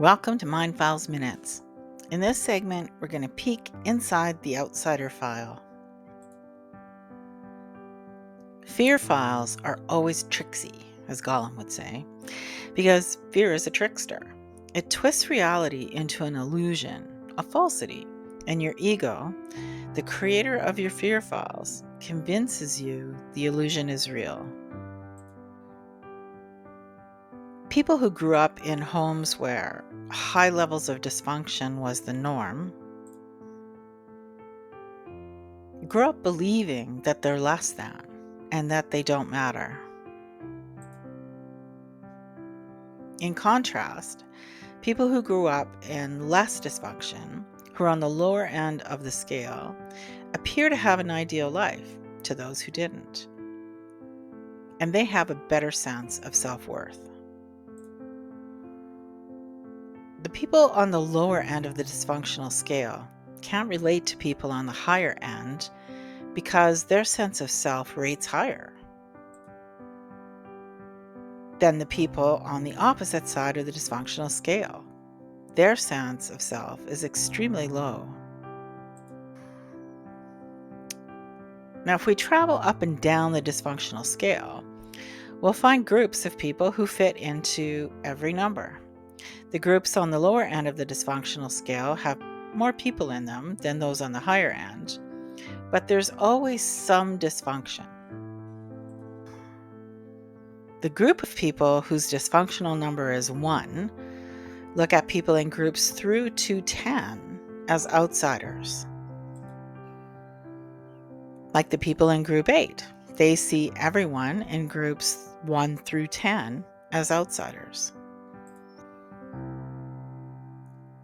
Welcome to Mind Files Minutes. In this segment, we're going to peek inside the outsider file. Fear files are always tricksy, as Gollum would say, because fear is a trickster. It twists reality into an illusion, a falsity, and your ego, the creator of your fear files, convinces you the illusion is real. People who grew up in homes where high levels of dysfunction was the norm grew up believing that they're less than and that they don't matter. In contrast, people who grew up in less dysfunction, who are on the lower end of the scale, appear to have an ideal life to those who didn't. And they have a better sense of self-worth. The people on the lower end of the dysfunctional scale can't relate to people on the higher end because their sense of self rates higher than the people on the opposite side of the dysfunctional scale. Their sense of self is extremely low. Now, if we travel up and down the dysfunctional scale, we'll find groups of people who fit into every number. The groups on the lower end of the dysfunctional scale have more people in them than those on the higher end, but there's always some dysfunction. The group of people whose dysfunctional number is 1 look at people in groups through to 10 as outsiders. Like the people in group 8, they see everyone in groups 1 through 10 as outsiders.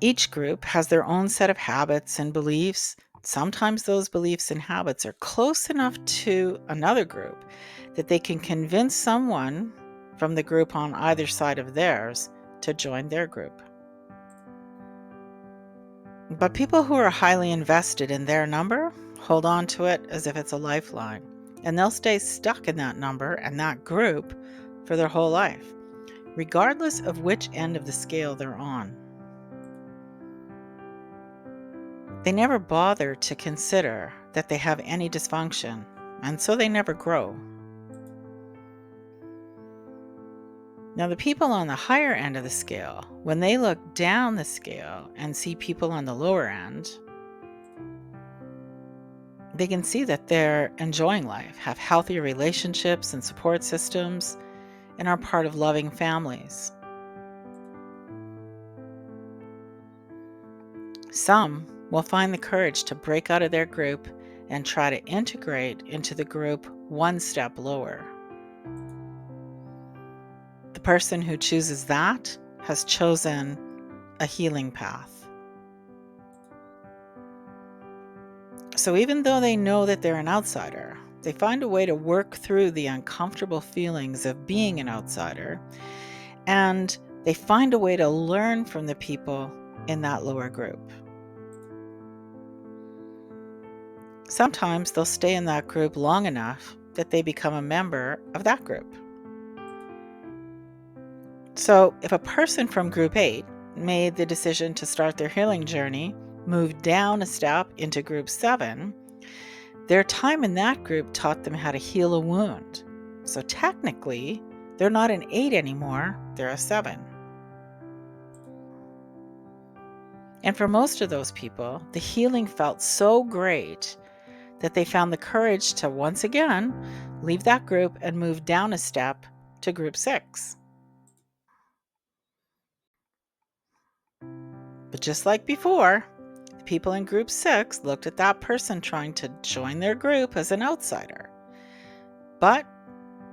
Each group has their own set of habits and beliefs. Sometimes those beliefs and habits are close enough to another group that they can convince someone from the group on either side of theirs to join their group. But people who are highly invested in their number hold on to it as if it's a lifeline, and they'll stay stuck in that number and that group for their whole life, regardless of which end of the scale they're on. They never bother to consider that they have any dysfunction, and so they never grow. Now, the people on the higher end of the scale, when they look down the scale and see people on the lower end, they can see that they're enjoying life, have healthy relationships and support systems, and are part of loving families. Some will find the courage to break out of their group and try to integrate into the group one step lower. The person who chooses that has chosen a healing path. So even though they know that they're an outsider, they find a way to work through the uncomfortable feelings of being an outsider, and they find a way to learn from the people in that lower group. Sometimes they'll stay in that group long enough that they become a member of that group. So if a person from group 8 made the decision to start their healing journey, moved down a step into group 7, their time in that group taught them how to heal a wound. So technically, they're not an 8 anymore, they're a 7. And for most of those people, the healing felt so great that they found the courage to once again leave that group and move down a step to group 6. But just like before, the people in group 6 looked at that person trying to join their group as an outsider. But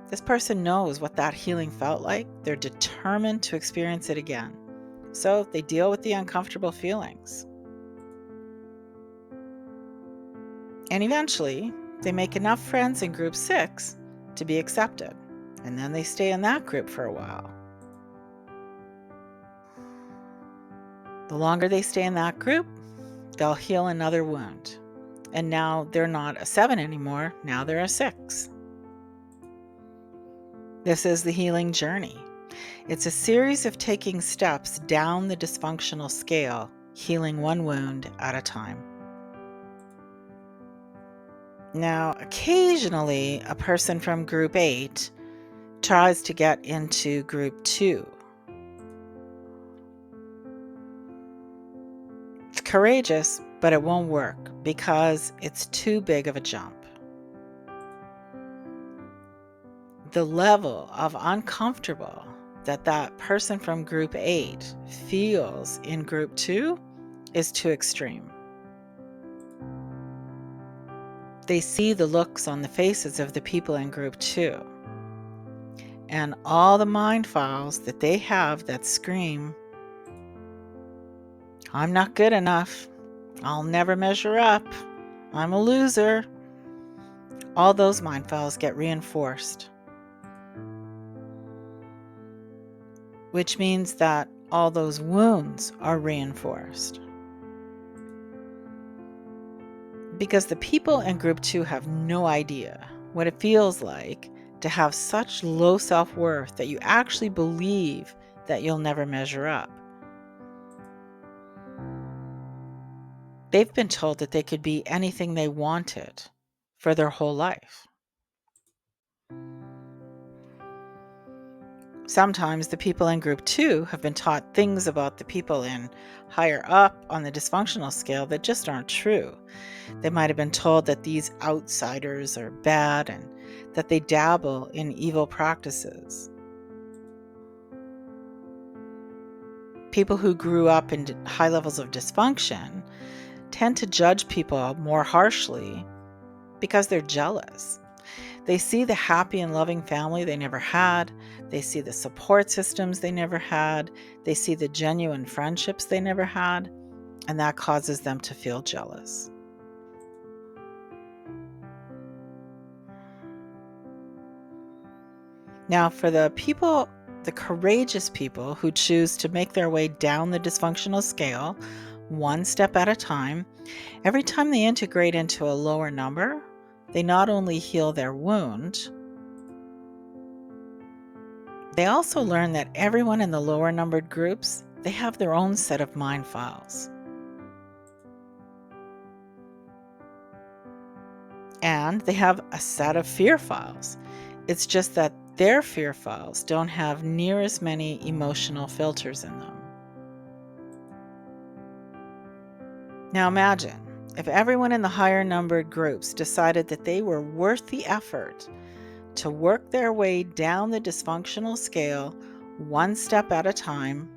this person knows what that healing felt like. They're determined to experience it again. So they deal with the uncomfortable feelings. And eventually, they make enough friends in group 6 to be accepted. And then they stay in that group for a while. The longer they stay in that group, they'll heal another wound. And now they're not a 7 anymore, now they're a 6. This is the healing journey. It's a series of taking steps down the dysfunctional scale, healing one wound at a time. Now, occasionally, a person from group 8 tries to get into group 2. It's courageous, but it won't work because it's too big of a jump. The level of uncomfortable that person from group 8 feels in group 2 is too extreme. They see the looks on the faces of the people in group 2, and all the mind files that they have that scream, "I'm not good enough. I'll never measure up. I'm a loser." All those mind files get reinforced, which means that all those wounds are reinforced. Because the people in group 2 have no idea what it feels like to have such low self-worth that you actually believe that you'll never measure up. They've been told that they could be anything they wanted for their whole life. Sometimes the people in group 2 have been taught things about the people in higher up on the dysfunctional scale that just aren't true. They might have been told that these outsiders are bad and that they dabble in evil practices. People who grew up in high levels of dysfunction tend to judge people more harshly because they're jealous. They see the happy and loving family they never had. They see the support systems they never had. They see the genuine friendships they never had. And that causes them to feel jealous. Now, for the people, the courageous people who choose to make their way down the dysfunctional scale, one step at a time, every time they integrate into a lower number, they not only heal their wound, they also learn that everyone in the lower numbered groups, they have their own set of mind files. And they have a set of fear files. It's just that their fear files don't have near as many emotional filters in them. Now imagine if everyone in the higher numbered groups decided that they were worth the effort to work their way down the dysfunctional scale one step at a time.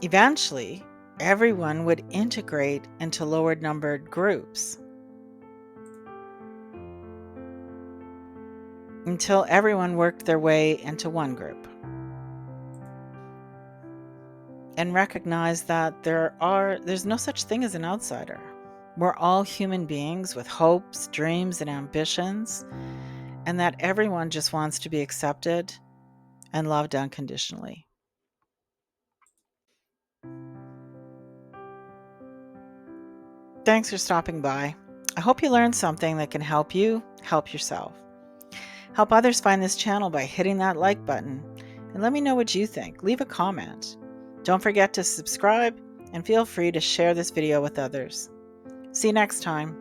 Eventually, everyone would integrate into lower numbered groups until everyone worked their way into one group. And recognize that there's no such thing as an outsider. We're all human beings with hopes, dreams, and ambitions, and that everyone just wants to be accepted and loved unconditionally. Thanks for stopping by. I hope you learned something that can help you help yourself. Help others find this channel by hitting that like button, and let me know what you think. Leave a comment. Don't forget to subscribe, and feel free to share this video with others. See you next time.